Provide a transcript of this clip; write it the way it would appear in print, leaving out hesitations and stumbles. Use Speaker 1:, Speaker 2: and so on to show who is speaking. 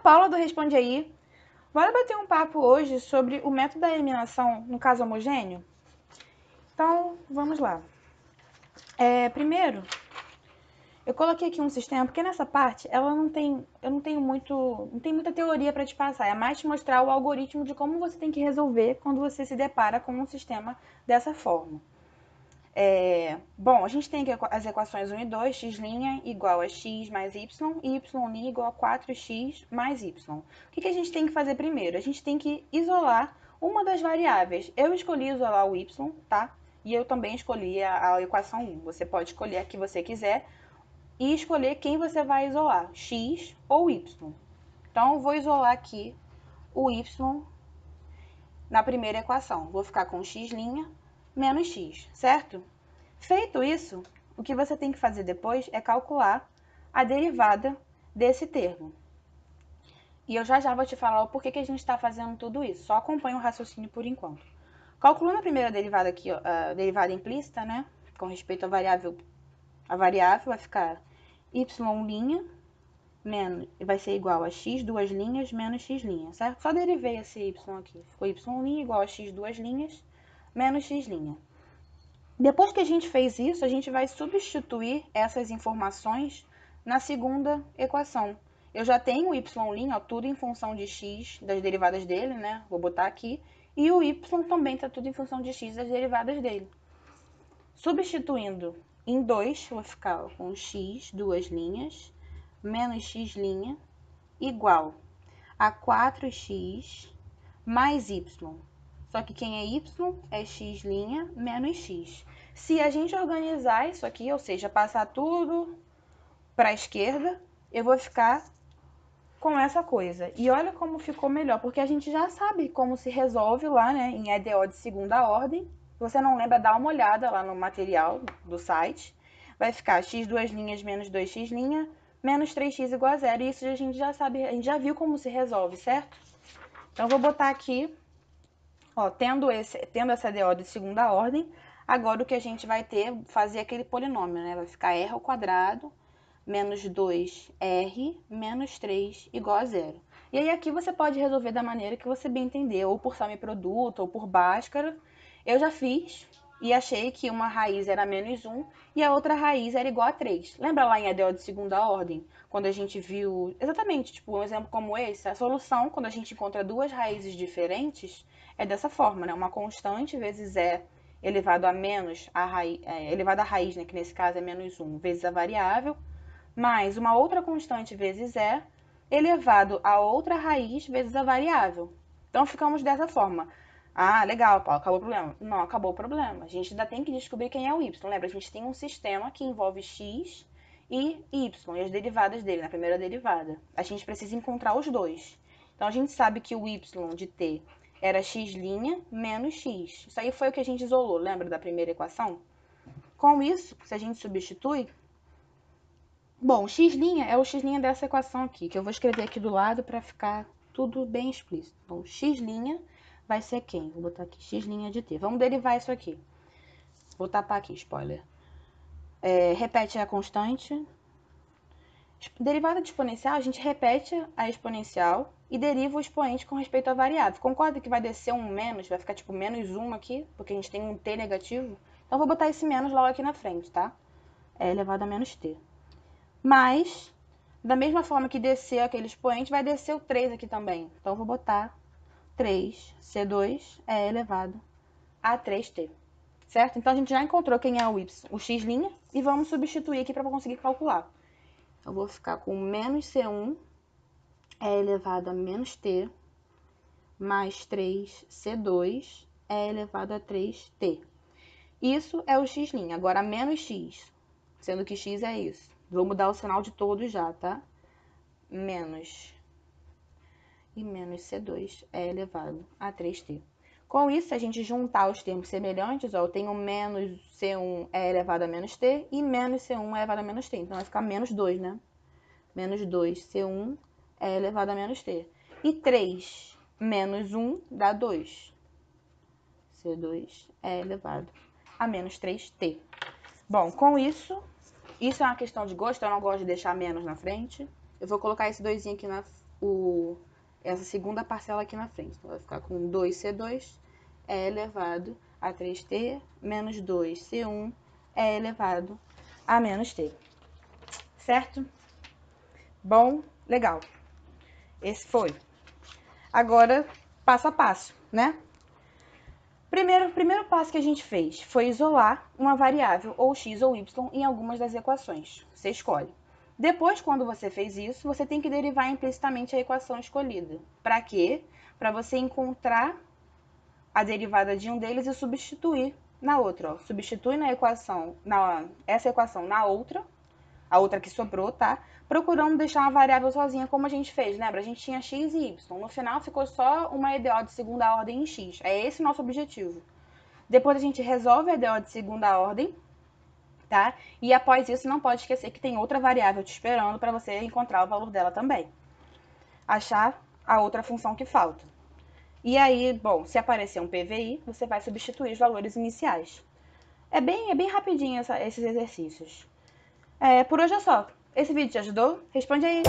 Speaker 1: Paula do Responde Aí. Bora bater um papo hoje sobre o método da eliminação no caso homogêneo? Então, vamos lá. Primeiro, eu coloquei aqui um sistema, porque nessa parte eu não tenho muita teoria para te passar, é mais te mostrar o algoritmo de como você tem que resolver quando você se depara com um sistema dessa forma. Bom, a gente tem aqui as equações 1 e 2, x' igual a x mais y, e y' igual a 4x mais y. O que a gente tem que fazer primeiro? A gente tem que isolar uma das variáveis. Eu escolhi isolar o y, tá? E eu também escolhi a equação 1. Você pode escolher a que você quiser e escolher quem você vai isolar, x ou y. Então, eu vou isolar aqui o y na primeira equação. Vou ficar com x' menos x, certo? Feito isso, o que você tem que fazer depois é calcular a derivada desse termo. E eu já vou te falar o porquê que a gente está fazendo tudo isso. Só acompanha o raciocínio por enquanto. Calculando a primeira derivada aqui, ó, a derivada implícita, né? Com respeito à variável vai ficar y' menos, vai ser igual a x duas linhas menos x', certo? Só derivei esse y aqui. Ficou y' igual a x duas linhas menos x'. Depois que a gente fez isso, a gente vai substituir essas informações na segunda equação. Eu já tenho o y', ó, tudo em função de x, das derivadas dele, né? Vou botar aqui. E o y também está tudo em função de x, das derivadas dele. Substituindo em 2, vou ficar com x, duas linhas, menos x' igual a 4x mais y. Só que quem é y é x' menos x. Se a gente organizar isso aqui, ou seja, passar tudo para a esquerda, eu vou ficar com essa coisa. E olha como ficou melhor, porque a gente já sabe como se resolve lá, né, em EDO de segunda ordem. Se você não lembra, dá uma olhada lá no material do site. Vai ficar x duas linhas menos 2x' menos 3x igual a zero. E isso a gente já sabe, a gente já viu como se resolve, certo? Então, eu vou botar aqui, ó, tendo essa EDO de segunda ordem, agora o que a gente vai fazer aquele polinômio, né? Vai ficar r ao quadrado menos 2r menos 3 igual a zero. E aí aqui você pode resolver da maneira que você bem entender, ou por semi-produto, ou por Bhaskara. Eu já fiz e achei que uma raiz era menos 1 e a outra raiz era igual a 3. Lembra lá em EDO de segunda ordem? Quando a gente viu, exatamente, tipo um exemplo como esse, a solução, quando a gente encontra duas raízes diferentes, é dessa forma, né? Uma constante vezes e elevado a menos a raiz, elevado a raiz, né? Que nesse caso é menos 1, vezes a variável, mais uma outra constante vezes e elevado a outra raiz vezes a variável. Então, ficamos dessa forma. Ah, legal, Paulo, acabou o problema. Não acabou o problema. A gente ainda tem que descobrir quem é o y. Lembra, a gente tem um sistema que envolve x e y, e as derivadas dele, na primeira derivada. A gente precisa encontrar os dois. Então, a gente sabe que o y de t era x' menos x. Isso aí foi o que a gente isolou, lembra da primeira equação? Com isso, se a gente substitui, bom, o x' é o x' dessa equação aqui, que eu vou escrever aqui do lado para ficar tudo bem explícito. Então, x' vai ser quem? Vou botar aqui x' de t. Vamos derivar isso aqui. Vou tapar aqui, spoiler. Repete a constante. Derivada de exponencial, a gente repete a exponencial e deriva o expoente com respeito à variável. Concorda que vai descer um menos, vai ficar tipo menos 1 aqui, porque a gente tem um t negativo? Então, vou botar esse menos logo aqui na frente, tá? É elevado a menos t. Mas, da mesma forma que desceu aquele expoente, vai descer o 3 aqui também. Então, vou botar 3c2 é elevado a 3t. Certo? Então, a gente já encontrou quem é o y, o x', e vamos substituir aqui para conseguir calcular. Eu vou ficar com menos c1 é elevado a menos t, mais 3c2 é elevado a 3t. Isso é o x'. Agora, menos x, sendo que x é isso. Vou mudar o sinal de todos já, tá? Menos. E menos C2 é elevado a 3t. Com isso, se a gente juntar os termos semelhantes, ó, eu tenho menos C1 é elevado a menos t e menos C1 é elevado a menos t. Então, vai ficar menos 2, né? Menos 2C1 é elevado a menos t. E 3 menos 1 dá 2. C2 é elevado a menos 3t. Bom, com isso é uma questão de gosto, eu não gosto de deixar menos na frente. Eu vou colocar esse 2 aqui essa segunda parcela aqui na frente. Então, vai ficar com 2C2 é elevado a 3T menos 2C1 é elevado a menos T. Certo? Bom, legal. Esse foi. Agora, passo a passo, né? Primeiro passo que a gente fez foi isolar uma variável, ou x ou y, em algumas das equações. Você escolhe. Depois, quando você fez isso, você tem que derivar implicitamente a equação escolhida. Para quê? Para você encontrar a derivada de um deles e substituir na outra. Ó. Substitui essa equação na outra, a outra que sobrou, tá? Procurando deixar uma variável sozinha, como a gente fez, lembra? A gente tinha x e y. No final ficou só uma EDO de segunda ordem em x. É esse o nosso objetivo. Depois a gente resolve a EDO de segunda ordem, tá? E após isso, não pode esquecer que tem outra variável te esperando para você encontrar o valor dela também. Achar a outra função que falta. E aí, bom, se aparecer um PVI, você vai substituir os valores iniciais. É bem rapidinho esses exercícios. Por hoje é só. Esse vídeo te ajudou? Responde aí!